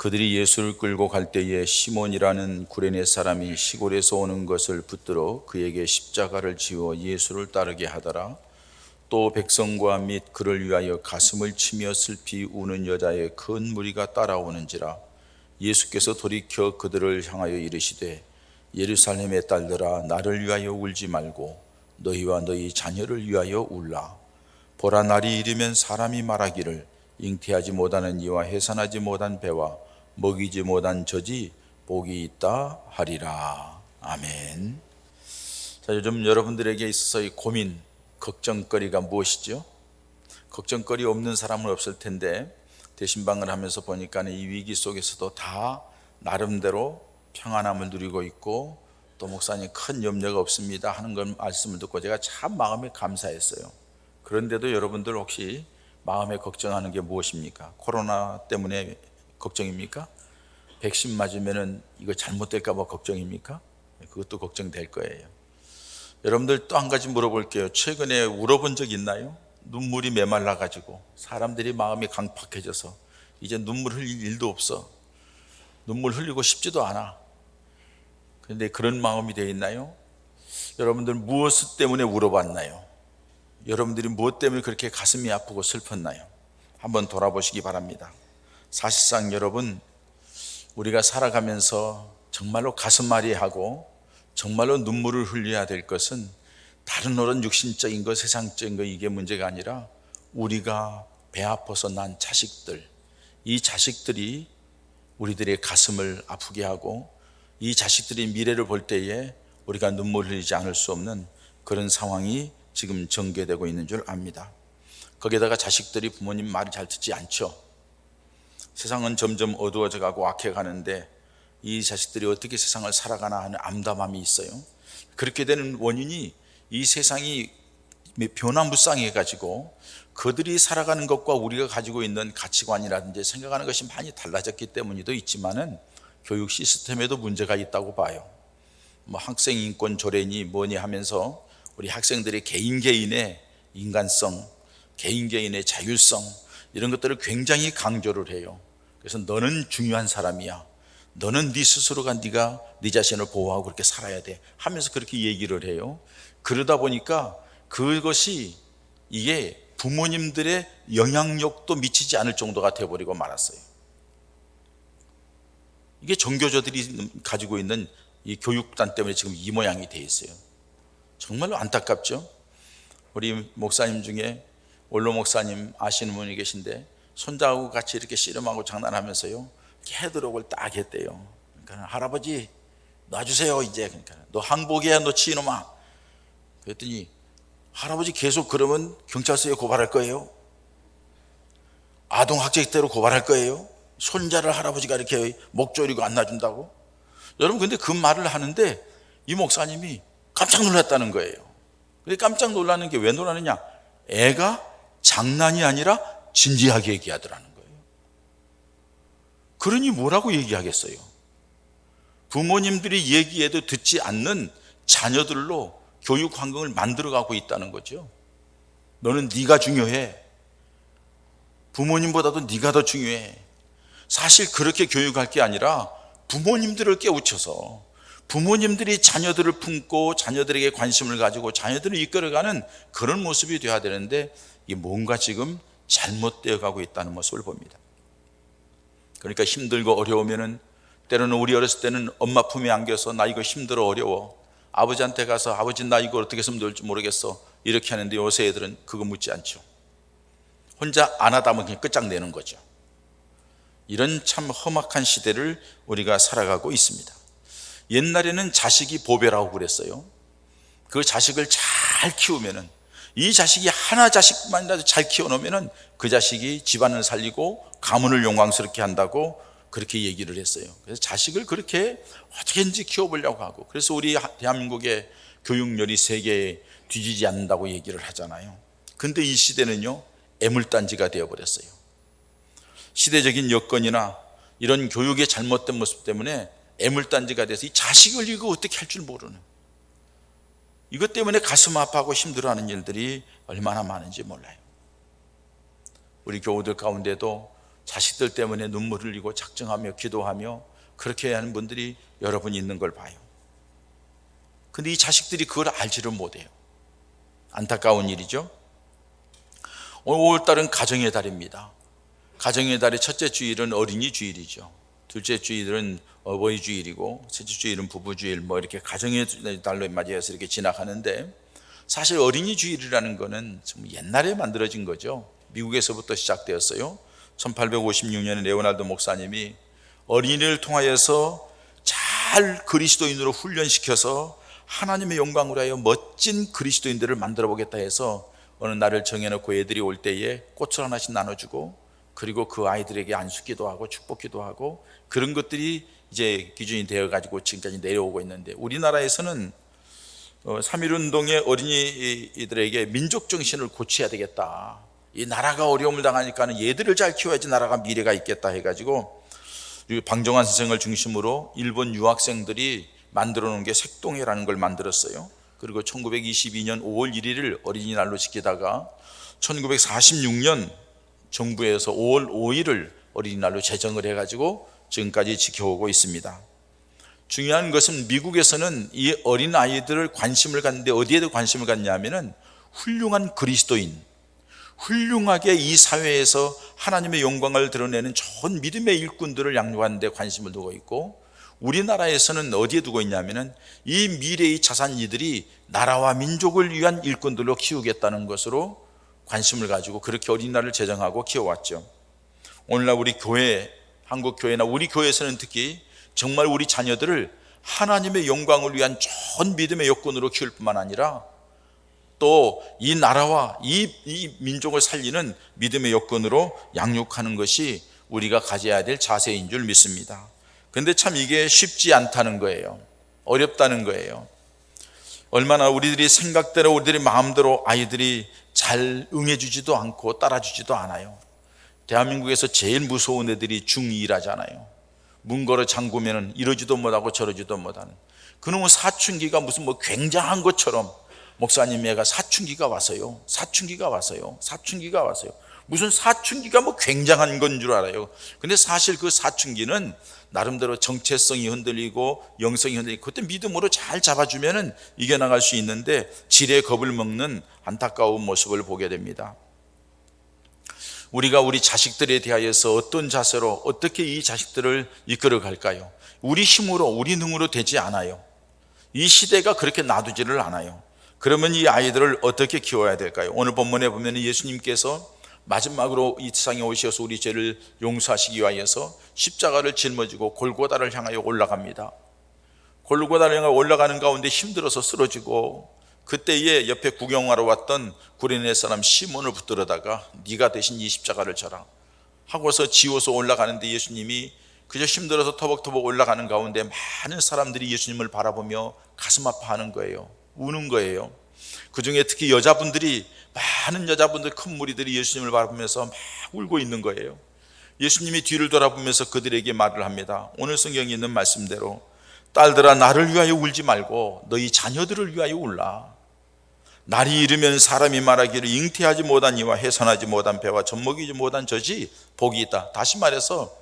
그들이 예수를 끌고 갈 때에 시몬이라는 구레네 사람이 시골에서 오는 것을 붙들어 그에게 십자가를 지워 예수를 따르게 하더라. 또 백성과 및 그를 위하여 가슴을 치며 슬피 우는 여자의 큰 무리가 따라오는지라. 예수께서 돌이켜 그들을 향하여 이르시되 예루살렘의 딸들아, 나를 위하여 울지 말고 너희와 너희 자녀를 위하여 울라. 보라, 날이 이르면 사람이 말하기를 잉태하지 못하는 이와 해산하지 못한 배와 먹이지 못한 젖이 복이 있다 하리라. 아멘. 자, 요즘 여러분들에게 있어서 이 고민, 걱정거리가 무엇이죠? 걱정거리 없는 사람은 없을 텐데 대신방을 하면서 보니까 이 위기 속에서도 다 나름대로 평안함을 누리고 있고, 또 목사님 큰 염려가 없습니다 하는 건 말씀을 듣고 제가 참 마음에 감사했어요. 그런데도 여러분들 혹시 마음에 걱정하는 게 무엇입니까? 코로나 때문에 걱정입니까? 백신 맞으면은 이거 잘못될까 봐 걱정입니까? 그것도 걱정될 거예요. 여러분들 또 한 가지 물어볼게요. 최근에 울어본 적 있나요? 눈물이 메말라 가지고 사람들이 마음이 강팍해져서 이제 눈물 흘릴 일도 없어. 눈물 흘리고 싶지도 않아. 그런데 그런 마음이 되어 있나요? 여러분들 무엇 때문에 울어봤나요? 여러분들이 무엇 때문에 그렇게 가슴이 아프고 슬펐나요? 한번 돌아보시기 바랍니다. 사실상 여러분, 우리가 살아가면서 정말로 가슴앓이하고 정말로 눈물을 흘려야 될 것은 다른 어떤 육신적인 것, 세상적인 것, 이게 문제가 아니라 우리가 배 아파서 난 자식들, 이 자식들이 우리들의 가슴을 아프게 하고 이 자식들이 미래를 볼 때에 우리가 눈물 흘리지 않을 수 없는 그런 상황이 지금 전개되고 있는 줄 압니다. 거기에다가 자식들이 부모님 말을 잘 듣지 않죠. 세상은 점점 어두워져 가고 악해 가는데 이 자식들이 어떻게 세상을 살아가나 하는 암담함이 있어요. 그렇게 되는 원인이 이 세상이 변화무쌍해 가지고 그들이 살아가는 것과 우리가 가지고 있는 가치관이라든지 생각하는 것이 많이 달라졌기 때문이도 있지만은 교육 시스템에도 문제가 있다고 봐요. 학생 인권 조례니 뭐니 하면서 우리 학생들의 개인의 인간성, 개인의 자율성, 이런 것들을 굉장히 강조를 해요. 그래서 너는 중요한 사람이야, 너는 네 스스로가 네가 네 자신을 보호하고 그렇게 살아야 돼 하면서 그렇게 얘기를 해요. 그러다 보니까 그것이 이게 부모님들의 영향력도 미치지 않을 정도가 되어버리고 말았어요. 이게 정교조들이 가지고 있는 이 교육단 때문에 지금 이 모양이 돼 있어요. 정말로 안타깝죠. 우리 목사님 중에 원로 목사님 아시는 분이 계신데 손자하고 같이 이렇게 씨름하고 장난하면서요, 헤드록을 딱 했대요. 그러니까 할아버지 놔주세요 이제. 그러니까 너 항복이야 너 치놈아. 그랬더니 할아버지 계속 그러면 경찰서에 고발할 거예요? 아동학대로 고발할 거예요? 손자를 할아버지가 이렇게 목 조리고 안 놔준다고? 여러분, 근데 그 말을 하는데 이 목사님이 깜짝 놀랐다는 거예요. 근데 깜짝 놀라는 게 왜 놀라느냐? 애가 장난이 아니라 진지하게 얘기하더라는 거예요. 그러니 뭐라고 얘기하겠어요? 부모님들이 얘기해도 듣지 않는 자녀들로 교육 환경을 만들어가고 있다는 거죠. 너는 네가 중요해. 부모님보다도 네가 더 중요해. 사실 그렇게 교육할 게 아니라 부모님들을 깨우쳐서 부모님들이 자녀들을 품고 자녀들에게 관심을 가지고 자녀들을 이끌어가는 그런 모습이 되어야 되는데 이게 뭔가 지금 잘못되어 가고 있다는 모습을 봅니다. 그러니까 힘들고 어려우면은 때로는 우리 어렸을 때는 엄마 품에 안겨서 나 이거 힘들어 어려워, 아버지한테 가서 아버지 나 이거 어떻게 했으면 될지 모르겠어 이렇게 하는데 요새 애들은 그거 묻지 않죠. 혼자 안 하다 보면 그냥 끝장내는 거죠. 이런 참 험악한 시대를 우리가 살아가고 있습니다. 옛날에는 자식이 보배라고 그랬어요. 그 자식을 잘 키우면은, 이 자식이 하나 자식만이라도 잘 키워놓으면은 그 자식이 집안을 살리고 가문을 영광스럽게 한다고 그렇게 얘기를 했어요. 그래서 자식을 그렇게 어떻게든지 키워보려고 하고, 그래서 우리 대한민국의 교육열이 세계에 뒤지지 않는다고 얘기를 하잖아요. 근데 이 시대는요, 애물단지가 되어버렸어요. 시대적인 여건이나 이런 교육의 잘못된 모습 때문에 애물단지가 돼서 이 자식을 이거 어떻게 할 줄 모르는, 이것 때문에 가슴 아파하고 힘들어하는 일들이 얼마나 많은지 몰라요. 우리 교우들 가운데도 자식들 때문에 눈물 흘리고 작정하며 기도하며 그렇게 하는 분들이 여러분 있는 걸 봐요. 근데 이 자식들이 그걸 알지를 못해요. 안타까운 일이죠. 오늘 5월달은 가정의 달입니다. 가정의 달의 첫째 주일은 어린이 주일이죠. 둘째 주일은 어버이 주일이고 셋째 주일은 부부 주일, 뭐 이렇게 가정의 달로 맞이해서 이렇게 지나가는데, 사실 어린이 주일이라는 거는 좀 옛날에 만들어진 거죠. 미국에서부터 시작되었어요. 1856년에 레오날드 목사님이 어린이를 통하여서 잘 그리스도인으로 훈련시켜서 하나님의 영광으로 하여 멋진 그리스도인들을 만들어 보겠다 해서 어느 날을 정해놓고 애들이 올 때에 꽃을 하나씩 나눠주고, 그리고 그 아이들에게 안수기도 하고 축복기도 하고, 그런 것들이 이제 기준이 되어가지고 지금까지 내려오고 있는데, 우리나라에서는 3.1운동의 어린이들에게 민족정신을 고쳐야 되겠다, 이 나라가 어려움을 당하니까 얘들을 잘 키워야지 나라가 미래가 있겠다 해가지고 방정환 선생을 중심으로 일본 유학생들이 만들어 놓은 게 색동회라는 걸 만들었어요. 그리고 1922년 5월 1일을 어린이날로 지키다가 1946년 정부에서 5월 5일을 어린이날로 제정을 해가지고 지금까지 지켜오고 있습니다. 중요한 것은 미국에서는 이 어린아이들을 관심을 갖는데 어디에 관심을 갖냐면은 훌륭한 그리스도인, 훌륭하게 이 사회에서 하나님의 영광을 드러내는 좋은 믿음의 일꾼들을 양육하는 데 관심을 두고 있고, 우리나라에서는 어디에 두고 있냐면은 이 미래의 자산이들이 나라와 민족을 위한 일꾼들로 키우겠다는 것으로 관심을 가지고 그렇게 어린이날을 제정하고 키워왔죠. 오늘날 우리 교회, 한국 교회나 우리 교회에서는 특히 정말 우리 자녀들을 하나님의 영광을 위한 좋은 믿음의 여건으로 키울 뿐만 아니라 또 이 나라와 이 민족을 살리는 믿음의 여건으로 양육하는 것이 우리가 가져야 될 자세인 줄 믿습니다. 근데 참 이게 쉽지 않다는 거예요. 어렵다는 거예요. 얼마나 우리들이 생각대로 우리들이 마음대로 아이들이 잘 응해주지도 않고 따라주지도 않아요. 대한민국에서 제일 무서운 애들이 중2라잖아요. 문 걸어 잠그면 이러지도 못하고 저러지도 못하는 그놈의 사춘기가 무슨 뭐 굉장한 것처럼, 목사님 애가 사춘기가 왔어요. 사춘기가 왔어요. 사춘기가 왔어요. 무슨 사춘기가 뭐 굉장한 건 줄 알아요. 근데 사실 그 사춘기는 나름대로 정체성이 흔들리고 영성이 흔들리고 그때 믿음으로 잘 잡아주면은 이겨나갈 수 있는데 지레 겁을 먹는 안타까운 모습을 보게 됩니다. 우리가 우리 자식들에 대하여서 어떤 자세로 어떻게 이 자식들을 이끌어 갈까요? 우리 힘으로 우리 능으로 되지 않아요. 이 시대가 그렇게 놔두지를 않아요. 그러면 이 아이들을 어떻게 키워야 될까요? 오늘 본문에 보면 예수님께서 마지막으로 이 세상에 오셔서 우리 죄를 용서하시기 위하여서 십자가를 짊어지고 골고다를 향하여 올라갑니다. 골고다를 향하여 올라가는 가운데 힘들어서 쓰러지고, 그때에 옆에 구경하러 왔던 구레네 사람 시몬을 붙들어다가 네가 대신 이 십자가를 져라 하고서 지워서 올라가는데, 예수님이 그저 힘들어서 터벅터벅 올라가는 가운데 많은 사람들이 예수님을 바라보며 가슴 아파하는 거예요. 우는 거예요. 그 중에 특히 여자분들이, 많은 여자분들, 큰 무리들이 예수님을 바라보면서 막 울고 있는 거예요. 예수님이 뒤를 돌아보면서 그들에게 말을 합니다. 오늘 성경에 있는 말씀대로 딸들아, 나를 위하여 울지 말고 너희 자녀들을 위하여 울라. 날이 이르면 사람이 말하기를 잉태하지 못한 이와 해산하지 못한 배와 젖먹이지 못한 젖이 복이 있다. 다시 말해서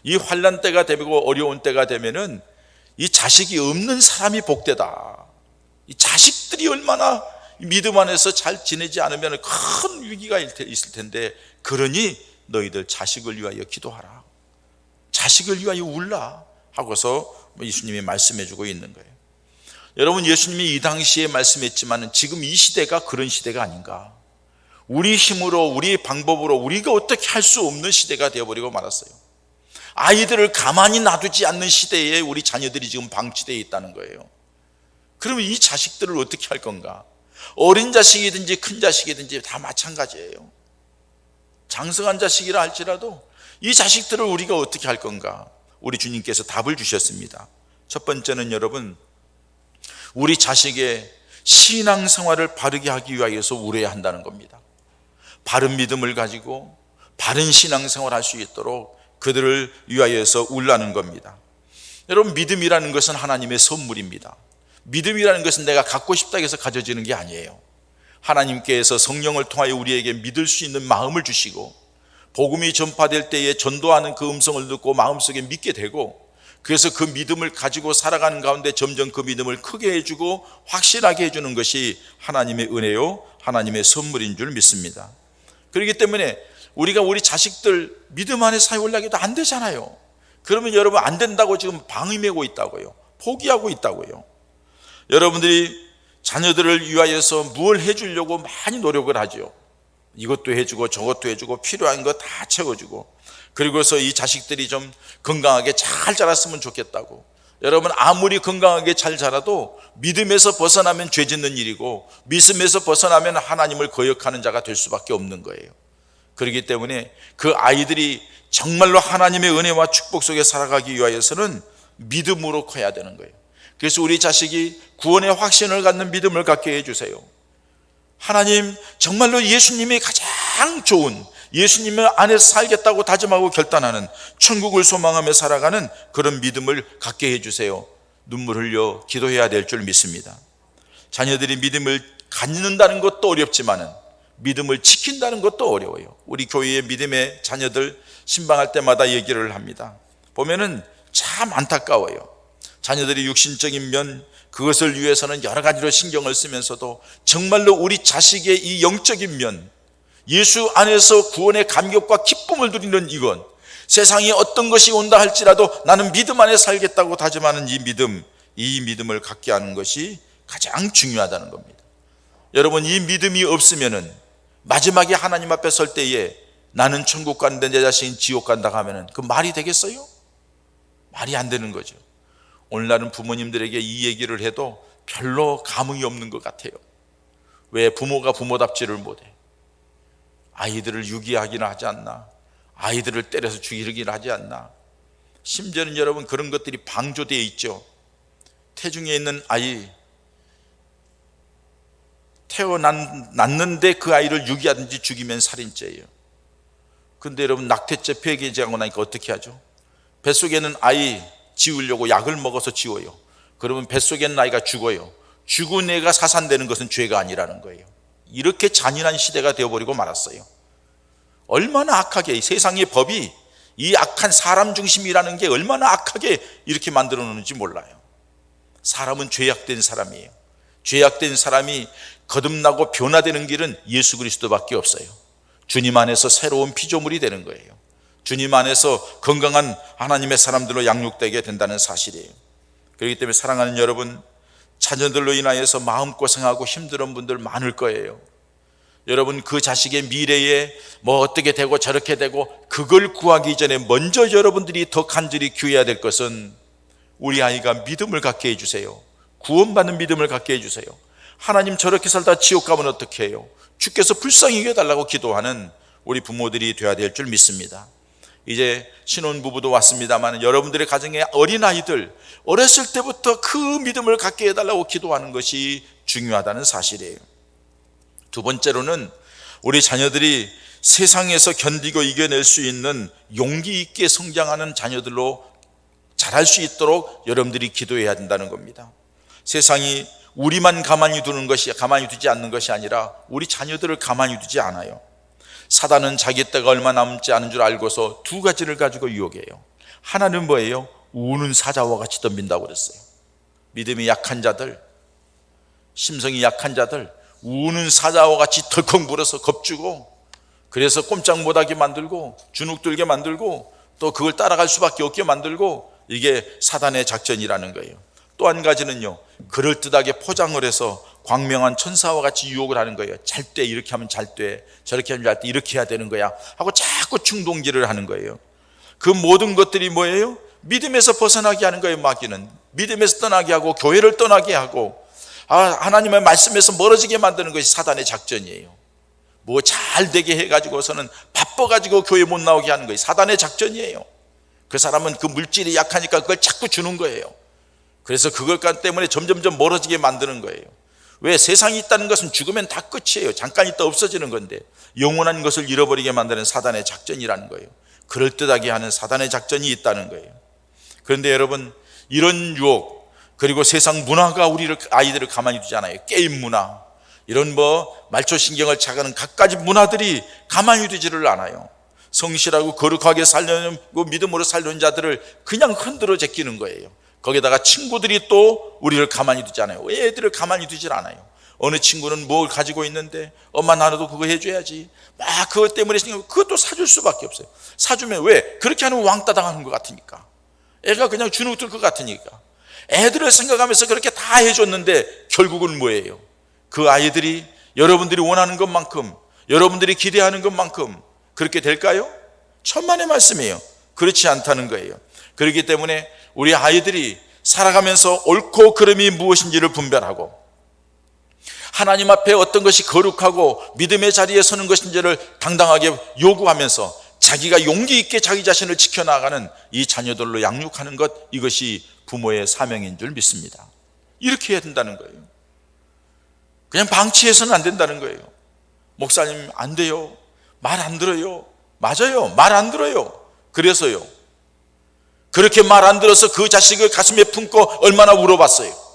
이 환난 때가 되고 어려운 때가 되면은 이 자식이 없는 사람이 복되다. 이 자식들이 얼마나 믿음 안에서 잘 지내지 않으면 큰 위기가 있을 텐데, 그러니 너희들 자식을 위하여 기도하라, 자식을 위하여 울라 하고서 예수님이 말씀해 주고 있는 거예요. 여러분, 예수님이 이 당시에 말씀했지만 지금 이 시대가 그런 시대가 아닌가. 우리 힘으로 우리의 방법으로 우리가 어떻게 할 수 없는 시대가 되어버리고 말았어요. 아이들을 가만히 놔두지 않는 시대에 우리 자녀들이 지금 방치되어 있다는 거예요. 그러면 이 자식들을 어떻게 할 건가? 어린 자식이든지 큰 자식이든지 다 마찬가지예요. 장성한 자식이라 할지라도 이 자식들을 우리가 어떻게 할 건가? 우리 주님께서 답을 주셨습니다. 첫 번째는 여러분, 우리 자식의 신앙생활을 바르게 하기 위하여서 울어야 한다는 겁니다. 바른 믿음을 가지고 바른 신앙생활을 할 수 있도록 그들을 위하여서 울라는 겁니다. 여러분, 믿음이라는 것은 하나님의 선물입니다. 믿음이라는 것은 내가 갖고 싶다고 해서 가져지는 게 아니에요. 하나님께서 성령을 통하여 우리에게 믿을 수 있는 마음을 주시고 복음이 전파될 때에 전도하는 그 음성을 듣고 마음속에 믿게 되고, 그래서 그 믿음을 가지고 살아가는 가운데 점점 그 믿음을 크게 해주고 확실하게 해주는 것이 하나님의 은혜요, 하나님의 선물인 줄 믿습니다. 그렇기 때문에 우리가 우리 자식들 믿음 안에 사용하려고 해도 안 되잖아요. 그러면 여러분 안 된다고 지금 방임하고 있다고요. 포기하고 있다고요. 여러분들이 자녀들을 위하여서 무엇을 해주려고 많이 노력을 하죠. 이것도 해주고 저것도 해주고 필요한 거 다 채워주고, 그리고서 이 자식들이 좀 건강하게 잘 자랐으면 좋겠다고. 여러분 아무리 건강하게 잘 자라도 믿음에서 벗어나면 죄 짓는 일이고, 믿음에서 벗어나면 하나님을 거역하는 자가 될 수밖에 없는 거예요. 그렇기 때문에 그 아이들이 정말로 하나님의 은혜와 축복 속에 살아가기 위하여서는 믿음으로 커야 되는 거예요. 그래서 우리 자식이 구원의 확신을 갖는 믿음을 갖게 해주세요. 하나님 정말로 예수님이 가장 좋은, 예수님 안에서 살겠다고 다짐하고 결단하는, 천국을 소망하며 살아가는 그런 믿음을 갖게 해주세요. 눈물 흘려 기도해야 될 줄 믿습니다. 자녀들이 믿음을 갖는다는 것도 어렵지만은 믿음을 지킨다는 것도 어려워요. 우리 교회의 믿음의 자녀들 신방할 때마다 얘기를 합니다. 보면은 참 안타까워요. 자녀들이 육신적인 면, 그것을 위해서는 여러 가지로 신경을 쓰면서도 정말로 우리 자식의 이 영적인 면, 예수 안에서 구원의 감격과 기쁨을 누리는 이건, 세상에 어떤 것이 온다 할지라도 나는 믿음 안에 살겠다고 다짐하는 이 믿음을 갖게 하는 것이 가장 중요하다는 겁니다. 여러분 이 믿음이 없으면은 마지막에 하나님 앞에 설 때에 나는 천국 가는데 내 자식은 지옥 간다고 하면은 그 말이 되겠어요? 말이 안 되는 거죠. 오늘날은 부모님들에게 이 얘기를 해도 별로 감흥이 없는 것 같아요. 왜? 부모가 부모답지를 못해. 아이들을 유기하기는 하지 않나, 아이들을 때려서 죽이기는 하지 않나. 심지어는 여러분 그런 것들이 방조되어 있죠. 태중에 있는 아이, 태어났는데 그 아이를 유기하든지 죽이면 살인죄예요. 근데 여러분 낙태죄 폐기하고 나니까 어떻게 하죠? 뱃속에는 아이 지우려고 약을 먹어서 지워요. 그러면 뱃속에 있는 아이가 죽어요. 죽은 애가 사산되는 것은 죄가 아니라는 거예요. 이렇게 잔인한 시대가 되어버리고 말았어요. 얼마나 악하게 이 세상의 법이, 이 악한 사람 중심이라는 게 얼마나 악하게 이렇게 만들어 놓는지 몰라요. 사람은 죄악된 사람이에요. 죄악된 사람이 거듭나고 변화되는 길은 예수 그리스도밖에 없어요. 주님 안에서 새로운 피조물이 되는 거예요. 주님 안에서 건강한 하나님의 사람들로 양육되게 된다는 사실이에요. 그렇기 때문에 사랑하는 여러분, 자녀들로 인하여서 마음고생하고 힘든 분들 많을 거예요. 여러분 그 자식의 미래에 뭐 어떻게 되고 저렇게 되고 그걸 구하기 전에 먼저 여러분들이 더 간절히 구해야 될 것은 우리 아이가 믿음을 갖게 해주세요. 구원받는 믿음을 갖게 해주세요. 하나님 저렇게 살다 지옥 가면 어떻게 해요? 주께서 불쌍히 여겨달라고 기도하는 우리 부모들이 되어야 될 줄 믿습니다. 이제 신혼부부도 왔습니다만 여러분들의 가정의 어린아이들 어렸을 때부터 그 믿음을 갖게 해달라고 기도하는 것이 중요하다는 사실이에요. 두 번째로는 우리 자녀들이 세상에서 견디고 이겨낼 수 있는 용기 있게 성장하는 자녀들로 자랄 수 있도록 여러분들이 기도해야 된다는 겁니다. 세상이 우리만 가만히 두지 않는 것이 아니라 우리 자녀들을 가만히 두지 않아요. 사단은 자기 때가 얼마 남지 않은 줄 알고서 두 가지를 가지고 유혹해요. 하나는 뭐예요? 우는 사자와 같이 덤빈다고 그랬어요. 믿음이 약한 자들, 심성이 약한 자들, 우는 사자와 같이 덜컥 물어서 겁주고, 그래서 꼼짝 못하게 만들고 주눅들게 만들고 또 그걸 따라갈 수밖에 없게 만들고, 이게 사단의 작전이라는 거예요. 또 한 가지는요, 그럴듯하게 포장을 해서 광명한 천사와 같이 유혹을 하는 거예요. 잘 때 이렇게 하면 잘 돼, 저렇게 하면 잘 때, 이렇게 해야 되는 거야 하고 자꾸 충동질을 하는 거예요. 그 모든 것들이 뭐예요? 믿음에서 벗어나게 하는 거예요. 마귀는 믿음에서 떠나게 하고 교회를 떠나게 하고 하나님의 말씀에서 멀어지게 만드는 것이 사단의 작전이에요. 뭐 잘 되게 해가지고서는 바빠가지고 교회 못 나오게 하는 거예요. 사단의 작전이에요. 그 사람은 그 물질이 약하니까 그걸 자꾸 주는 거예요. 그래서 그것 때문에 점점점 멀어지게 만드는 거예요. 왜? 세상이 있다는 것은 죽으면 다 끝이에요. 잠깐 있다 없어지는 건데 영원한 것을 잃어버리게 만드는 사단의 작전이라는 거예요. 그럴듯하게 하는 사단의 작전이 있다는 거예요. 그런데 여러분, 이런 유혹, 그리고 세상 문화가 아이들을 가만히 두지 않아요. 게임 문화, 이런 말초신경을 착하는 갖가지 문화들이 가만히 두지를 않아요. 성실하고 거룩하게 살려고 믿음으로 살려는 자들을 그냥 흔들어 제끼는 거예요. 거기다가 친구들이 또 우리를 가만히 두지 않아요. 애들을 가만히 두질 않아요. 어느 친구는 뭘 가지고 있는데 엄마 나도 그거 해줘야지, 막 그것 때문에 그것도 사줄 수밖에 없어요. 사주면 왜? 그렇게 하면 왕따 당하는 것 같으니까. 애가 그냥 주눅들 것 같으니까. 애들을 생각하면서 그렇게 다 해줬는데 결국은 뭐예요? 그 아이들이 여러분들이 원하는 것만큼, 여러분들이 기대하는 것만큼 그렇게 될까요? 천만의 말씀이에요. 그렇지 않다는 거예요. 그렇기 때문에 우리 아이들이 살아가면서 옳고 그름이 무엇인지를 분별하고, 하나님 앞에 어떤 것이 거룩하고 믿음의 자리에 서는 것인지를 당당하게 요구하면서 자기가 용기 있게 자기 자신을 지켜나가는 이 자녀들로 양육하는 것, 이것이 부모의 사명인 줄 믿습니다. 이렇게 해야 된다는 거예요. 그냥 방치해서는 안 된다는 거예요. 목사님 안 돼요, 말 안 들어요. 맞아요, 말 안 들어요. 그래서요, 그렇게 말 안 들어서 그 자식을 가슴에 품고 얼마나 울어봤어요.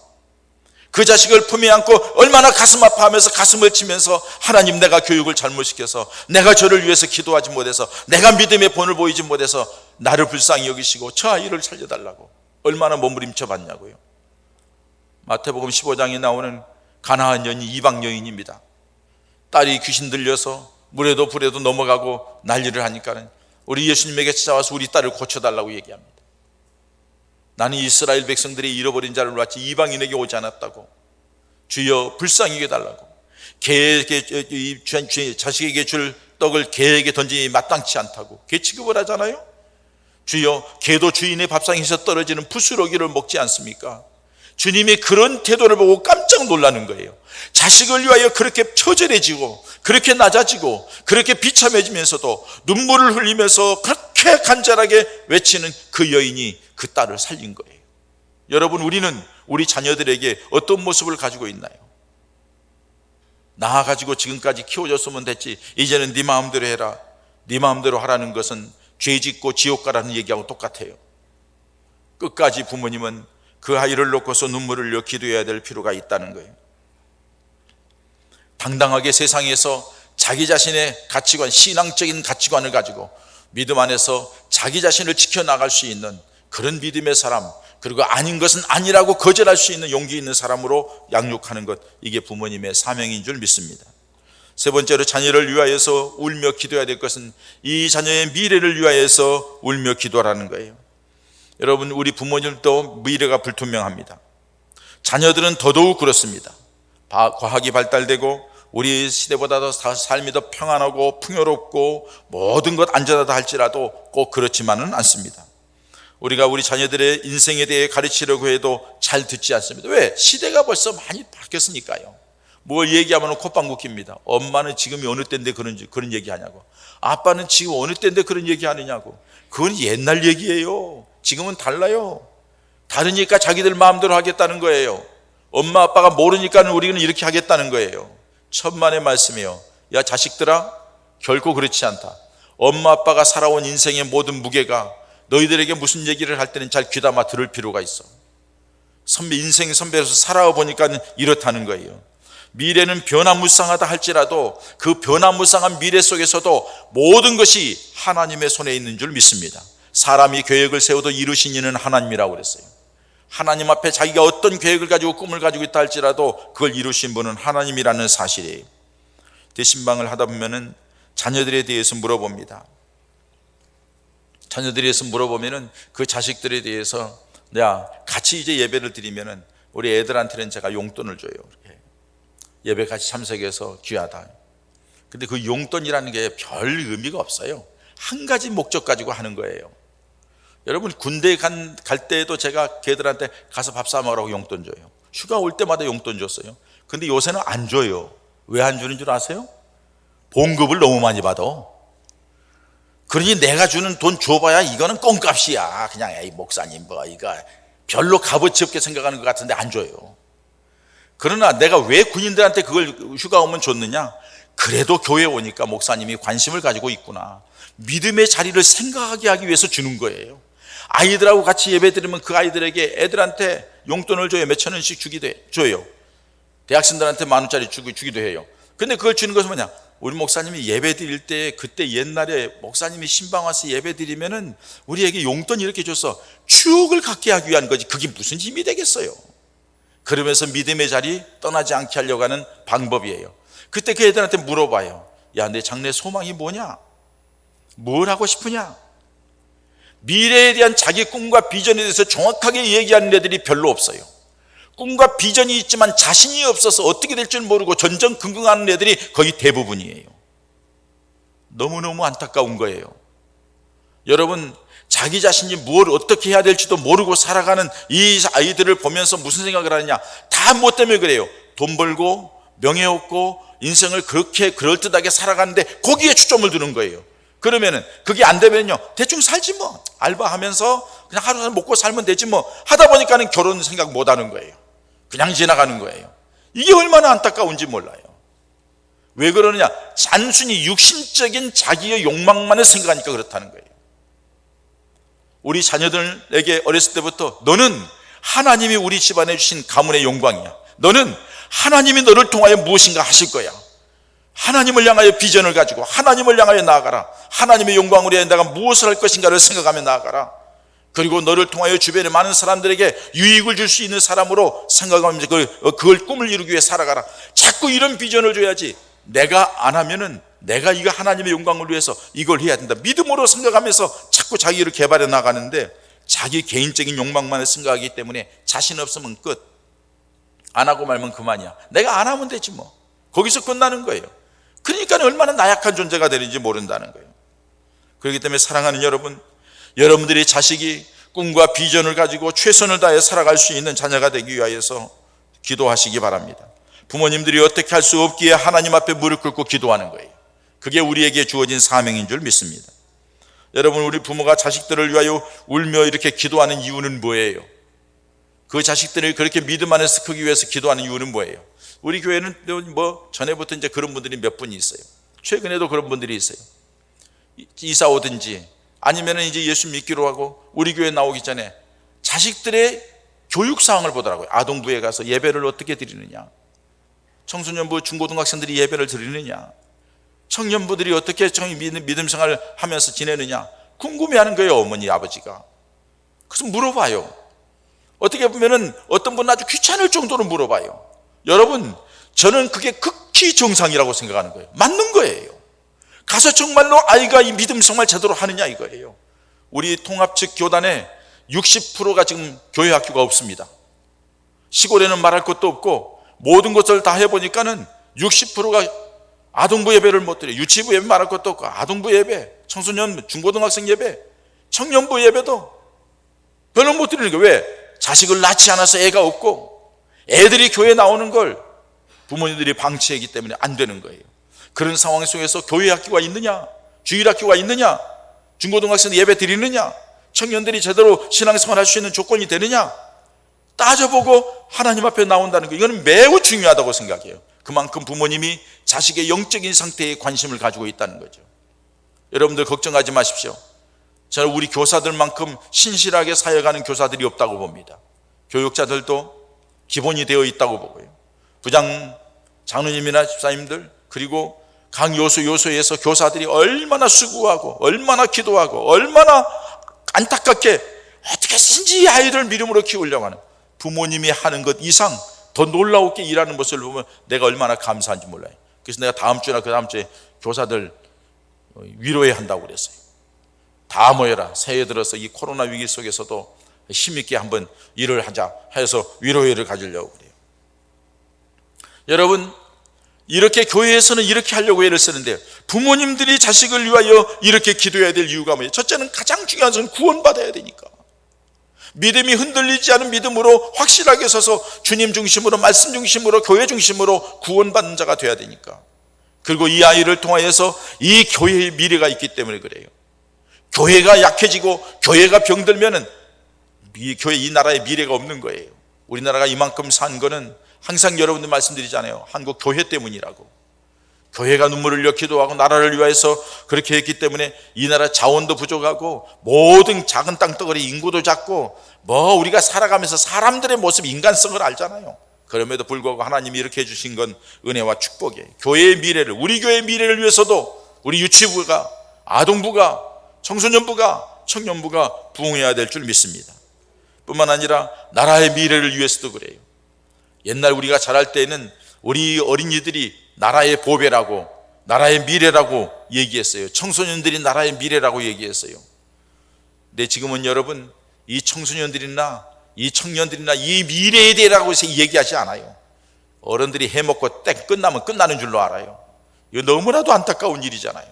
그 자식을 품에 안고 얼마나 가슴 아파하면서 가슴을 치면서 하나님, 내가 교육을 잘못시켜서, 내가 저를 위해서 기도하지 못해서, 내가 믿음의 본을 보이지 못해서 나를 불쌍히 여기시고 저 아이를 살려달라고 얼마나 몸부림쳐 봤냐고요. 마태복음 15장에 나오는 가나안 여인이 이방 여인입니다. 딸이 귀신 들려서 물에도 불에도 넘어가고 난리를 하니까는 우리 예수님에게 찾아와서 우리 딸을 고쳐달라고 얘기합니다. 나는 이스라엘 백성들이 잃어버린 자를 마치 이방인에게 오지 않았다고, 주여 불쌍히 여겨달라고. 개에게, 자식에게 줄 떡을 개에게 던지니 마땅치 않다고 개 취급을 하잖아요. 주여, 개도 주인의 밥상에서 떨어지는 부스러기를 먹지 않습니까? 주님이 그런 태도를 보고 깜짝 놀라는 거예요. 자식을 위하여 그렇게 처절해지고 그렇게 낮아지고 그렇게 비참해지면서도 눈물을 흘리면서 그렇게 간절하게 외치는 그 여인이 그 딸을 살린 거예요. 여러분, 우리는 우리 자녀들에게 어떤 모습을 가지고 있나요? 낳아가지고 지금까지 키워줬으면 됐지, 이제는 네 마음대로 해라, 네 마음대로 하라는 것은 죄 짓고 지옥 가라는 얘기하고 똑같아요. 끝까지 부모님은 그 아이를 놓고서 눈물을 흘려 기도해야 될 필요가 있다는 거예요. 당당하게 세상에서 자기 자신의 가치관, 신앙적인 가치관을 가지고 믿음 안에서 자기 자신을 지켜나갈 수 있는 그런 믿음의 사람, 그리고 아닌 것은 아니라고 거절할 수 있는 용기 있는 사람으로 양육하는 것, 이게 부모님의 사명인 줄 믿습니다. 세 번째로, 자녀를 위하여서 울며 기도해야 될 것은 이 자녀의 미래를 위하여서 울며 기도하라는 거예요. 여러분, 우리 부모님도 미래가 불투명합니다. 자녀들은 더더욱 그렇습니다. 과학이 발달되고 우리 시대보다 더 삶이 더 평안하고 풍요롭고 모든 것 안전하다 할지라도 꼭 그렇지만은 않습니다. 우리가 우리 자녀들의 인생에 대해 가르치려고 해도 잘 듣지 않습니다. 왜? 시대가 벌써 많이 바뀌었으니까요. 뭘 얘기하면 콧방귀 낍니다. 엄마는 지금이 어느 때인데 그런 얘기 하냐고, 아빠는 지금 어느 때인데 그런 얘기 하느냐고. 그건 옛날 얘기예요. 지금은 달라요. 다르니까 자기들 마음대로 하겠다는 거예요. 엄마 아빠가 모르니까 우리는 이렇게 하겠다는 거예요. 천만의 말씀이에요. 야 자식들아, 결코 그렇지 않다. 엄마 아빠가 살아온 인생의 모든 무게가 너희들에게 무슨 얘기를 할 때는 잘 귀담아 들을 필요가 있어. 인생 선배로서 살아와 보니까 이렇다는 거예요. 미래는 변화무쌍하다 할지라도 그 변화무쌍한 미래 속에서도 모든 것이 하나님의 손에 있는 줄 믿습니다. 사람이 계획을 세워도 이루신 이는 하나님이라고 그랬어요. 하나님 앞에 자기가 어떤 계획을 가지고 꿈을 가지고 있다 할지라도 그걸 이루신 분은 하나님이라는 사실이에요. 대신방을 하다 보면은 자녀들에 대해서 물어봅니다. 자녀들에 대해서 물어보면은 그 자식들에 대해서, 야 같이 이제 예배를 드리면은 우리 애들한테는 제가 용돈을 줘요. 이렇게. 예배 같이 참석해서 귀하다. 근데 그 용돈이라는 게 별 의미가 없어요. 한 가지 목적 가지고 하는 거예요. 여러분, 군대 갈 때에도 제가 걔들한테 가서 밥 사 먹으라고 용돈 줘요. 휴가 올 때마다 용돈 줬어요. 근데 요새는 안 줘요. 왜 안 주는 줄 아세요? 봉급을 너무 많이 받아. 그러니 내가 주는 돈 줘봐야 이거는 껌값이야. 그냥 에이 목사님 뭐 이거 별로 값어치 없게 생각하는 것 같은데 안 줘요. 그러나 내가 왜 군인들한테 그걸 휴가 오면 줬느냐? 그래도 교회 오니까 목사님이 관심을 가지고 있구나, 믿음의 자리를 생각하게 하기 위해서 주는 거예요. 아이들하고 같이 예배 드리면 그 아이들에게, 애들한테 용돈을 줘요. 몇천 원씩 줘요. 대학생들한테 10,000원짜리 주기도 해요. 근데 그걸 주는 것은 뭐냐? 우리 목사님이 예배 드릴 때, 그때 옛날에 목사님이 신방 와서 예배 드리면은 우리에게 용돈 이렇게 줘서 추억을 갖게 하기 위한 거지, 그게 무슨 힘이 되겠어요? 그러면서 믿음의 자리 떠나지 않게 하려고 하는 방법이에요. 그때 그 애들한테 물어봐요. 야, 내 장래 소망이 뭐냐? 뭘 하고 싶으냐? 미래에 대한 자기 꿈과 비전에 대해서 정확하게 얘기하는 애들이 별로 없어요. 꿈과 비전이 있지만 자신이 없어서 어떻게 될 줄 모르고 전전긍긍하는 애들이 거의 대부분이에요. 너무너무 안타까운 거예요. 여러분, 자기 자신이 뭘 어떻게 해야 될지도 모르고 살아가는 이 아이들을 보면서 무슨 생각을 하느냐? 다 뭐 때문에 그래요? 돈 벌고 명예 얻고 인생을 그렇게 그럴듯하게 살아가는데 거기에 초점을 두는 거예요. 그러면은 그게 안 되면요, 대충 살지 뭐, 알바하면서 그냥 하루 먹고 살면 되지 뭐 하다 보니까는 결혼 생각 못 하는 거예요. 그냥 지나가는 거예요. 이게 얼마나 안타까운지 몰라요. 왜 그러느냐? 단순히 육신적인 자기의 욕망만을 생각하니까 그렇다는 거예요. 우리 자녀들에게 어렸을 때부터 너는 하나님이 우리 집안에 주신 가문의 영광이야, 너는 하나님이 너를 통하여 무엇인가 하실 거야, 하나님을 향하여 비전을 가지고 하나님을 향하여 나아가라, 하나님의 영광을 위해 내가 무엇을 할 것인가를 생각하며 나아가라, 그리고 너를 통하여 주변의 많은 사람들에게 유익을 줄 수 있는 사람으로 생각하면서 그걸 꿈을 이루기 위해 살아가라. 자꾸 이런 비전을 줘야지, 내가 안 하면은 내가 이거 하나님의 영광을 위해서 이걸 해야 된다, 믿음으로 생각하면서 자꾸 자기를 개발해 나가는데 자기 개인적인 욕망만을 생각하기 때문에 자신 없으면 끝, 안 하고 말면 그만이야, 내가 안 하면 되지 뭐, 거기서 끝나는 거예요. 그러니까 얼마나 나약한 존재가 되는지 모른다는 거예요. 그렇기 때문에 사랑하는 여러분, 여러분들의 자식이 꿈과 비전을 가지고 최선을 다해 살아갈 수 있는 자녀가 되기 위하여서 기도하시기 바랍니다. 부모님들이 어떻게 할 수 없기에 하나님 앞에 무릎 꿇고 기도하는 거예요. 그게 우리에게 주어진 사명인 줄 믿습니다. 여러분, 우리 부모가 자식들을 위하여 울며 이렇게 기도하는 이유는 뭐예요? 그 자식들이 그렇게 믿음 안에서 크기 위해서 기도하는 이유는 뭐예요? 우리 교회는 뭐 전에부터 이제 그런 분들이 몇 분이 있어요. 최근에도 그런 분들이 있어요. 이사 오든지 아니면은 이제 예수 믿기로 하고 우리 교회 나오기 전에 자식들의 교육 상황을 보더라고요. 아동부에 가서 예배를 어떻게 드리느냐, 청소년부 중고등학생들이 예배를 드리느냐, 청년부들이 어떻게 믿음 생활을 하면서 지내느냐 궁금해하는 거예요, 어머니 아버지가. 그래서 물어봐요. 어떻게 보면은 어떤 분은 아주 귀찮을 정도로 물어봐요. 여러분, 저는 그게 극히 정상이라고 생각하는 거예요. 맞는 거예요. 가서 정말로 아이가 이 믿음 생활 제대로 하느냐 이거예요. 우리 통합 측 교단에 60%가 지금 교회 학교가 없습니다. 시골에는 말할 것도 없고 모든 것을 다 해보니까는 60%가 아동부 예배를 못 드려요. 유치부 예배 말할 것도 없고 아동부 예배, 청소년 중고등학생 예배, 청년부 예배도 별로 못 드리는 거예요. 왜? 자식을 낳지 않아서 애가 없고 애들이 교회 나오는 걸 부모님들이 방치하기 때문에 안 되는 거예요. 그런 상황 속에서 교회 학교가 있느냐, 주일 학교가 있느냐, 중고등학생 예배 드리느냐, 청년들이 제대로 신앙생활 할 수 있는 조건이 되느냐 따져보고 하나님 앞에 나온다는 거, 이거는 매우 중요하다고 생각해요. 그만큼 부모님이 자식의 영적인 상태에 관심을 가지고 있다는 거죠. 여러분들 걱정하지 마십시오. 저는 우리 교사들만큼 신실하게 사역하는 교사들이 없다고 봅니다. 교육자들도 기본이 되어 있다고 보고요. 부장 장로님이나 집사님들, 그리고 각 요소에서 교사들이 얼마나 수고하고 얼마나 기도하고 얼마나 안타깝게 어떻게든지 아이를 믿음으로 키우려고 하는, 부모님이 하는 것 이상 더 놀라웠게 일하는 모습을 보면 내가 얼마나 감사한지 몰라요. 그래서 내가 다음 주나 그 다음 주에 교사들 위로해야 한다고 그랬어요. 다 모여라, 새해 들어서 이 코로나 위기 속에서도 힘있게 한번 일을 하자 해서 위로회를 가지려고 그래요. 여러분, 이렇게 교회에서는 이렇게 하려고 애를 쓰는데 부모님들이 자식을 위하여 이렇게 기도해야 될 이유가 뭐예요? 첫째는, 가장 중요한 것은 구원받아야 되니까. 믿음이 흔들리지 않은 믿음으로 확실하게 서서 주님 중심으로, 말씀 중심으로, 교회 중심으로 구원받는 자가 돼야 되니까. 그리고 이 아이를 통하여서 이 교회의 미래가 있기 때문에 그래요. 교회가 약해지고 교회가 병들면은 이 나라의 미래가 없는 거예요. 우리나라가 이만큼 산 거는 항상 여러분들 말씀드리잖아요. 한국 교회 때문이라고. 교회가 눈물을 흘려 기도하고 나라를 위하여서 그렇게 했기 때문에 이 나라 자원도 부족하고 모든 작은 땅덩어리 인구도 작고 뭐 우리가 살아가면서 사람들의 모습, 인간성을 알잖아요. 그럼에도 불구하고 하나님이 이렇게 해주신 건 은혜와 축복이에요. 교회의 미래를, 우리 교회의 미래를 위해서도 우리 유치부가, 아동부가, 청소년부가, 청년부가 부흥해야 될 줄 믿습니다. 뿐만 아니라 나라의 미래를 위해서도 그래요. 옛날 우리가 자랄 때는 우리 어린이들이 나라의 보배라고, 나라의 미래라고 얘기했어요. 청소년들이 나라의 미래라고 얘기했어요. 근데 지금은 여러분, 이 청소년들이나 이 청년들이나 이 미래에 대해라고 해서 얘기하지 않아요. 어른들이 해먹고 땡 끝나면 끝나는 줄로 알아요. 이거 너무나도 안타까운 일이잖아요.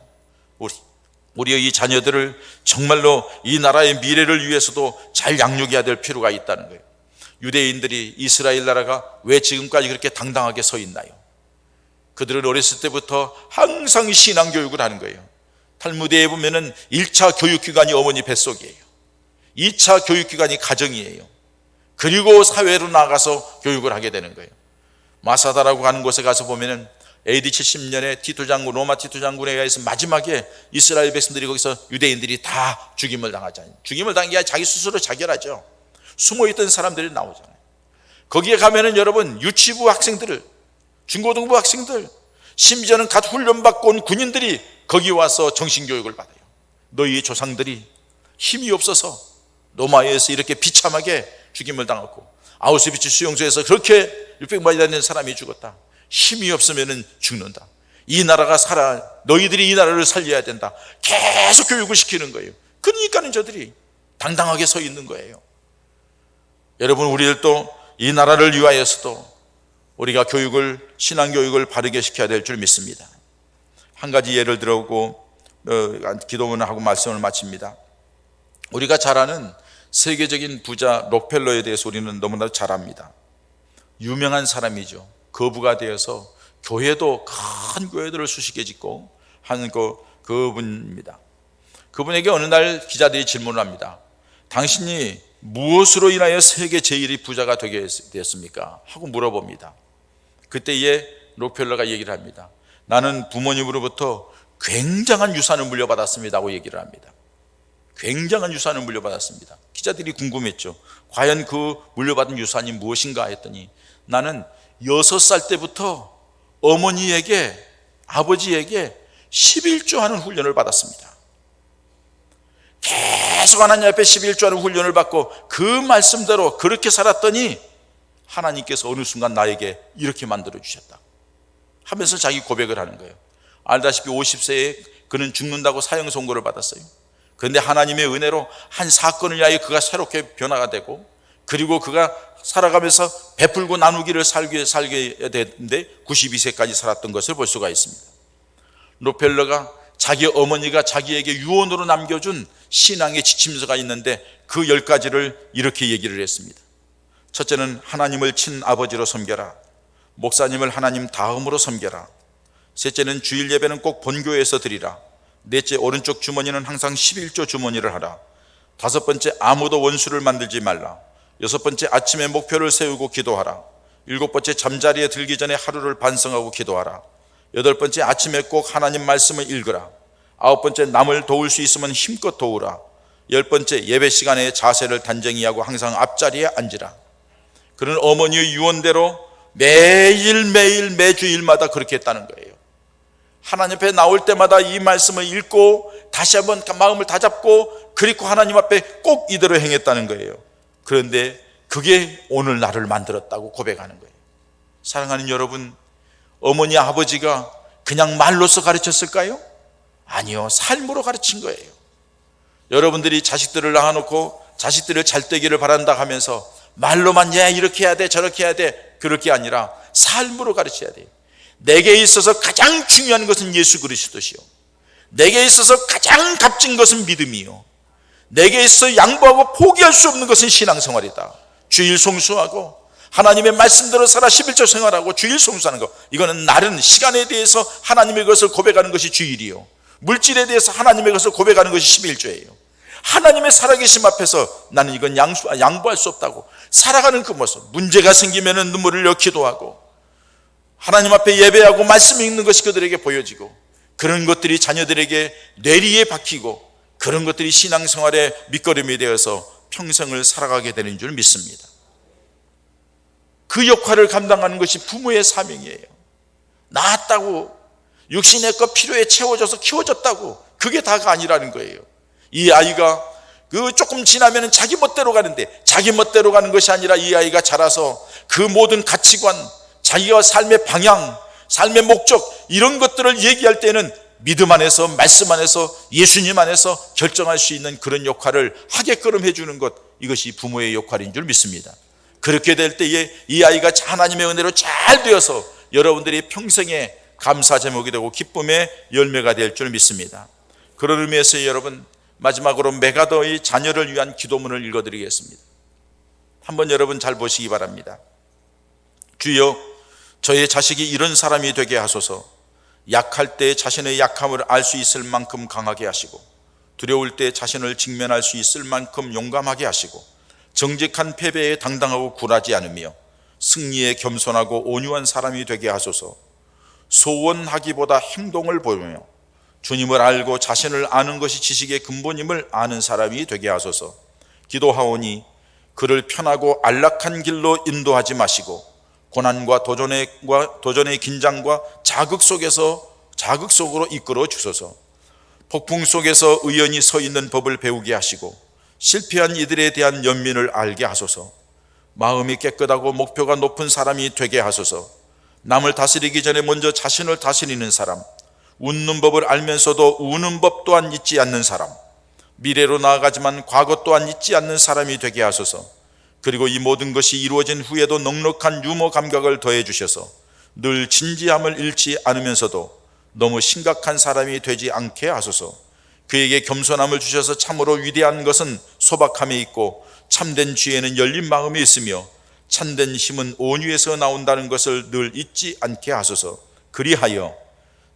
우리의 이 자녀들을 정말로 이 나라의 미래를 위해서도 잘 양육해야 될 필요가 있다는 거예요. 유대인들이, 이스라엘 나라가 왜 지금까지 그렇게 당당하게 서 있나요? 그들은 어렸을 때부터 항상 신앙교육을 하는 거예요. 탈무드에 보면은 1차 교육기관이 어머니 뱃속이에요. 2차 교육기관이 가정이에요. 그리고 사회로 나가서 교육을 하게 되는 거예요. 마사다라고 하는 곳에 가서 보면은 AD 70년에 티토 장군, 로마 티토 장군에 의해서 마지막에 이스라엘 백성들이 거기서 유대인들이 다 죽임을 당하잖아요. 죽임을 당한 게 아니라 자기 스스로 자결하죠. 숨어있던 사람들이 나오잖아요. 거기에 가면은 여러분, 유치부 학생들을, 중고등부 학생들, 심지어는 갓 훈련받고 온 군인들이 거기 와서 정신교육을 받아요. 너희의 조상들이 힘이 없어서 로마에서 이렇게 비참하게 죽임을 당했고, 아우슈비츠 수용소에서 그렇게 600만이 되는 사람이 죽었다. 힘이 없으면 죽는다. 이 나라가 살아, 너희들이 이 나라를 살려야 된다. 계속 교육을 시키는 거예요. 그러니까는 저들이 당당하게 서 있는 거예요. 여러분, 우리들도 이 나라를 위하여서도 우리가 교육을, 신앙교육을 바르게 시켜야 될 줄 믿습니다. 한 가지 예를 들어보고 기도문을 하고 말씀을 마칩니다. 우리가 잘 아는 세계적인 부자 록펠러에 대해서 우리는 너무나도 잘 압니다. 유명한 사람이죠. 거부가 되어서 교회도, 큰 교회들을 수십개 짓고 하는 그분입니다. 그분에게 어느 날 기자들이 질문을 합니다. 당신이 무엇으로 인하여 세계 제1위 부자가 되게 되었습니까? 하고 물어봅니다. 그때에 록펠러가 얘기를 합니다. 나는 부모님으로부터 굉장한 유산을 물려받았습니다 하고 얘기를 합니다. 굉장한 유산을 물려받았습니다. 기자들이 궁금했죠. 과연 그 물려받은 유산이 무엇인가 했더니, 나는 6살 때부터 어머니에게, 아버지에게 11조 하는 훈련을 받았습니다. 계속 하나님 앞에 11조 하는 훈련을 받고 그 말씀대로 그렇게 살았더니 하나님께서 어느 순간 나에게 이렇게 만들어 주셨다 하면서 자기 고백을 하는 거예요. 알다시피 50세에 그는 죽는다고 사형 선고를 받았어요. 그런데 하나님의 은혜로 한 사건을 위하여 그가 새롭게 변화가 되고, 그리고 그가 살아가면서 베풀고 나누기를 살게 됐는데 92세까지 살았던 것을 볼 수가 있습니다. 록펠러가 자기 어머니가 자기에게 유언으로 남겨준 신앙의 지침서가 있는데 그 10가지를 이렇게 얘기를 했습니다. 첫째는 하나님을 친아버지로 섬겨라. 목사님을 하나님 다음으로 섬겨라. 셋째는 주일 예배는 꼭 본교회에서 드리라. 넷째, 오른쪽 주머니는 항상 11조 주머니를 하라. 다섯 번째, 아무도 원수를 만들지 말라. 여섯 번째, 아침에 목표를 세우고 기도하라. 일곱 번째, 잠자리에 들기 전에 하루를 반성하고 기도하라. 여덟 번째, 아침에 꼭 하나님 말씀을 읽으라. 아홉 번째, 남을 도울 수 있으면 힘껏 도우라. 열 번째, 예배 시간에 자세를 단정히 하고 항상 앞자리에 앉으라. 그는 어머니의 유언대로 매일매일 매주일마다 그렇게 했다는 거예요. 하나님 앞에 나올 때마다 이 말씀을 읽고 다시 한번 마음을 다잡고, 그리고 하나님 앞에 꼭 이대로 행했다는 거예요. 그런데 그게 오늘 나를 만들었다고 고백하는 거예요. 사랑하는 여러분, 어머니 아버지가 그냥 말로서 가르쳤을까요? 아니요, 삶으로 가르친 거예요. 여러분들이 자식들을 낳아놓고 자식들을 잘 되기를 바란다 하면서 말로만 이렇게 해야 돼 저렇게 해야 돼, 그럴 게 아니라 삶으로 가르쳐야 돼요. 내게 있어서 가장 중요한 것은 예수 그리스도시요, 내게 있어서 가장 값진 것은 믿음이요, 내게 있어서 양보하고 포기할 수 없는 것은 신앙생활이다. 주일 송수하고 하나님의 말씀대로 살아 11조 생활하고 주일 송수하는 것, 이거는 날은 시간에 대해서 하나님의 것을 고백하는 것이 주일이요, 물질에 대해서 하나님의 것을 고백하는 것이 11조예요. 하나님의 살아계심 앞에서 나는 이건 양보할 수 없다고 살아가는 그 모습, 문제가 생기면 눈물을 흘려 기도하고 하나님 앞에 예배하고 말씀 읽는 것이 그들에게 보여지고, 그런 것들이 자녀들에게 뇌리에 박히고, 그런 것들이 신앙생활의 밑거름이 되어서 평생을 살아가게 되는 줄 믿습니다. 그 역할을 감당하는 것이 부모의 사명이에요. 낳았다고 육신의 것 필요에 채워져서 키워졌다고 그게 다가 아니라는 거예요. 이 아이가 그 조금 지나면 자기 멋대로 가는데, 자기 멋대로 가는 것이 아니라 이 아이가 자라서 그 모든 가치관, 자기가 삶의 방향, 삶의 목적, 이런 것들을 얘기할 때는 믿음 안에서, 말씀 안에서, 예수님 안에서 결정할 수 있는 그런 역할을 하게끔 해주는 것, 이것이 부모의 역할인 줄 믿습니다. 그렇게 될 때에 이 아이가 하나님의 은혜로 잘 되어서 여러분들이 평생에 감사 제목이 되고 기쁨의 열매가 될 줄 믿습니다. 그런 의미에서 여러분, 마지막으로 메가더의 자녀를 위한 기도문을 읽어드리겠습니다. 한번 여러분 잘 보시기 바랍니다. 주여, 저의 자식이 이런 사람이 되게 하소서. 약할 때 자신의 약함을 알 수 있을 만큼 강하게 하시고, 두려울 때 자신을 직면할 수 있을 만큼 용감하게 하시고, 정직한 패배에 당당하고 굴하지 않으며 승리에 겸손하고 온유한 사람이 되게 하소서. 소원하기보다 행동을 보이며 주님을 알고 자신을 아는 것이 지식의 근본임을 아는 사람이 되게 하소서. 기도하오니 그를 편하고 안락한 길로 인도하지 마시고 고난과 도전의 긴장과 자극 속으로 이끌어 주소서. 폭풍 속에서 의연히 서 있는 법을 배우게 하시고 실패한 이들에 대한 연민을 알게 하소서. 마음이 깨끗하고 목표가 높은 사람이 되게 하소서. 남을 다스리기 전에 먼저 자신을 다스리는 사람, 웃는 법을 알면서도 우는 법 또한 잊지 않는 사람, 미래로 나아가지만 과거 또한 잊지 않는 사람이 되게 하소서. 그리고 이 모든 것이 이루어진 후에도 넉넉한 유머 감각을 더해 주셔서 늘 진지함을 잃지 않으면서도 너무 심각한 사람이 되지 않게 하소서. 그에게 겸손함을 주셔서 참으로 위대한 것은 소박함에 있고 참된 지혜는 열린 마음에 있으며 참된 힘은 온유에서 나온다는 것을 늘 잊지 않게 하소서. 그리하여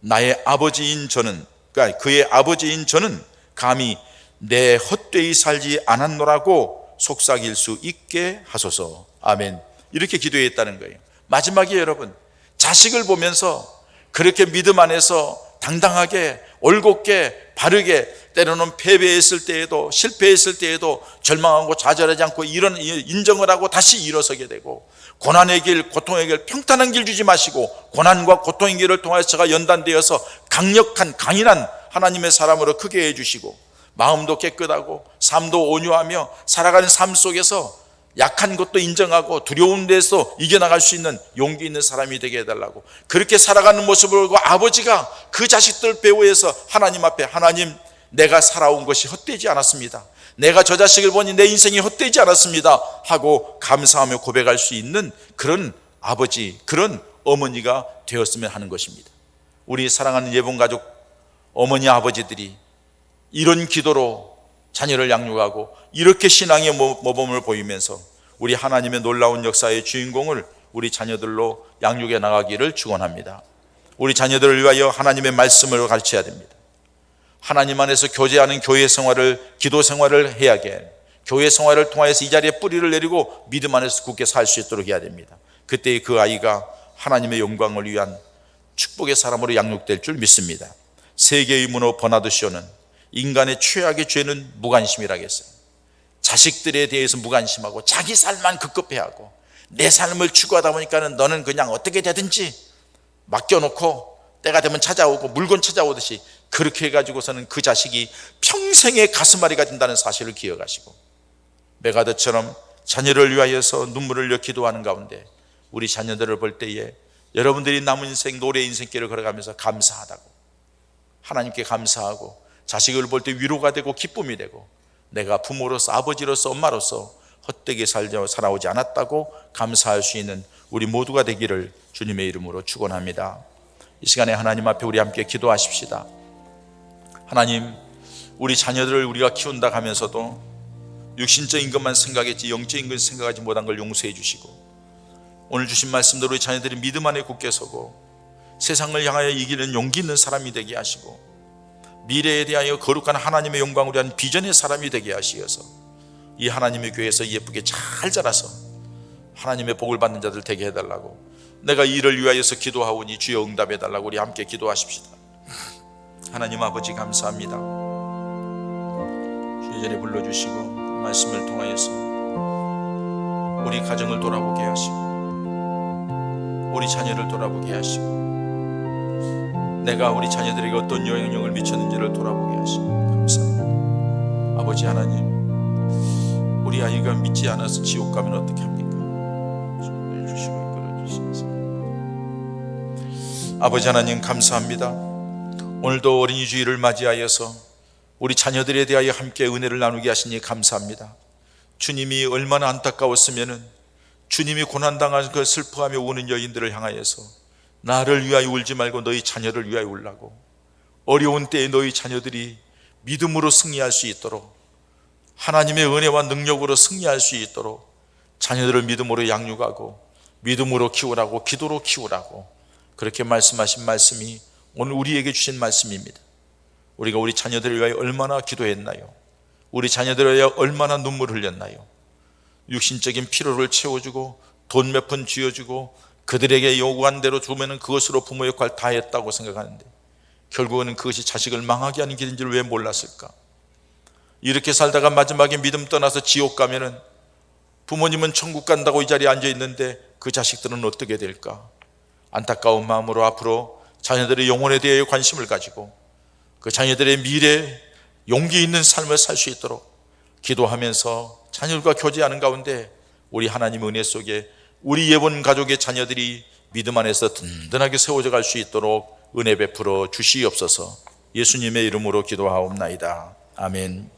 나의 아버지인 저는, 그러니까 그의 아버지인 저는 감히 내 헛되이 살지 않았노라고 속삭일 수 있게 하소서. 아멘. 이렇게 기도했다는 거예요. 마지막에 여러분, 자식을 보면서 그렇게 믿음 안에서 당당하게 올곧게 바르게, 때로는 패배했을 때에도 실패했을 때에도 절망하고 좌절하지 않고 이런 인정을 하고 다시 일어서게 되고, 고난의 길, 고통의 길, 평탄한 길 주지 마시고 고난과 고통의 길을 통해서가 연단되어서 강인한 하나님의 사람으로 크게 해주시고, 마음도 깨끗하고 삶도 온유하며 살아가는 삶 속에서 약한 것도 인정하고 두려운 데서 이겨나갈 수 있는 용기 있는 사람이 되게 해달라고, 그렇게 살아가는 모습을 보고 아버지가 그 자식들 배우에서 하나님 앞에, 하나님, 내가 살아온 것이 헛되지 않았습니다, 내가 저 자식을 보니 내 인생이 헛되지 않았습니다 하고 감사하며 고백할 수 있는 그런 아버지, 그런 어머니가 되었으면 하는 것입니다. 우리 사랑하는 예봉가족 어머니 아버지들이 이런 기도로 자녀를 양육하고 이렇게 신앙의 모범을 보이면서 우리 하나님의 놀라운 역사의 주인공을 우리 자녀들로 양육해 나가기를 축원합니다. 우리 자녀들을 위하여 하나님의 말씀을 가르쳐야 됩니다. 하나님 안에서 교제하는 교회 생활을, 기도 생활을 해야 해. 교회 생활을 통해서 이 자리에 뿌리를 내리고 믿음 안에서 굳게 살 수 있도록 해야 됩니다. 그때 그 아이가 하나님의 영광을 위한 축복의 사람으로 양육될 줄 믿습니다. 세계의 문호 버나드 쇼는 인간의 최악의 죄는 무관심이라겠어요. 자식들에 대해서 무관심하고 자기 삶만 급급해하고 내 삶을 추구하다 보니까는 너는 그냥 어떻게 되든지 맡겨놓고 때가 되면 찾아오고 물건 찾아오듯이 그렇게 해가지고서는 그 자식이 평생의 가슴앓이가 된다는 사실을 기억하시고, 메가더처럼 자녀를 위하여서 눈물을 흘려 기도하는 가운데 우리 자녀들을 볼 때에 여러분들이 남은 인생, 노래 인생길을 걸어가면서 감사하다고, 하나님께 감사하고 자식을 볼 때 위로가 되고 기쁨이 되고, 내가 부모로서, 아버지로서, 엄마로서 헛되게 살아오지 않았다고 감사할 수 있는 우리 모두가 되기를 주님의 이름으로 축원합니다. 이 시간에 하나님 앞에 우리 함께 기도하십시다. 하나님, 우리 자녀들을 우리가 키운다 하면서도 육신적인 것만 생각했지 영적인 것 생각하지 못한 걸 용서해 주시고, 오늘 주신 말씀대로 우리 자녀들이 믿음 안에 굳게 서고 세상을 향하여 이기는 용기 있는 사람이 되게 하시고, 미래에 대하여 거룩한 하나님의 영광을 위한 비전의 사람이 되게 하시어서 이 하나님의 교회에서 예쁘게 잘 자라서 하나님의 복을 받는 자들 되게 해달라고, 내가 이 일을 위하여서 기도하오니 주여 응답해달라고 우리 함께 기도하십시다. 하나님 아버지 감사합니다. 주의 자리에 불러주시고 말씀을 통하여서 우리 가정을 돌아보게 하시고 우리 자녀를 돌아보게 하시고 내가 우리 자녀들에게 어떤 영향력을 미쳤는지를 돌아보게 하시고 감사합니다. 아버지 하나님, 우리 아이가 믿지 않아서 지옥 가면 어떻게 합니까? 주시고 이끌어 주시면서 아버지 하나님 감사합니다. 오늘도 어린이 주일을 맞이하여서 우리 자녀들에 대하여 함께 은혜를 나누게 하시니 감사합니다. 주님이 얼마나 안타까웠으면은 주님이 고난당한 그 슬퍼하며 우는 여인들을 향하여서 나를 위하여 울지 말고 너희 자녀를 위하여 울라고, 어려운 때에 너희 자녀들이 믿음으로 승리할 수 있도록, 하나님의 은혜와 능력으로 승리할 수 있도록 자녀들을 믿음으로 양육하고 믿음으로 키우라고, 기도로 키우라고, 그렇게 말씀하신 말씀이 오늘 우리에게 주신 말씀입니다. 우리가 우리 자녀들을 위하여 얼마나 기도했나요? 우리 자녀들을 위하여 얼마나 눈물 흘렸나요? 육신적인 필요를 채워주고 돈 몇 푼 쥐어주고 그들에게 요구한 대로 주면 그것으로 부모 역할 다 했다고 생각하는데 결국은 그것이 자식을 망하게 하는 길인 줄 왜 몰랐을까? 이렇게 살다가 마지막에 믿음 떠나서 지옥 가면은 부모님은 천국 간다고 이 자리에 앉아 있는데 그 자식들은 어떻게 될까? 안타까운 마음으로 앞으로 자녀들의 영혼에 대해 관심을 가지고 그 자녀들의 미래 용기 있는 삶을 살 수 있도록 기도하면서 자녀들과 교제하는 가운데 우리 하나님 은혜 속에 우리 예본 가족의 자녀들이 믿음 안에서 든든하게 세워져 갈 수 있도록 은혜 베풀어 주시옵소서. 예수님의 이름으로 기도하옵나이다. 아멘.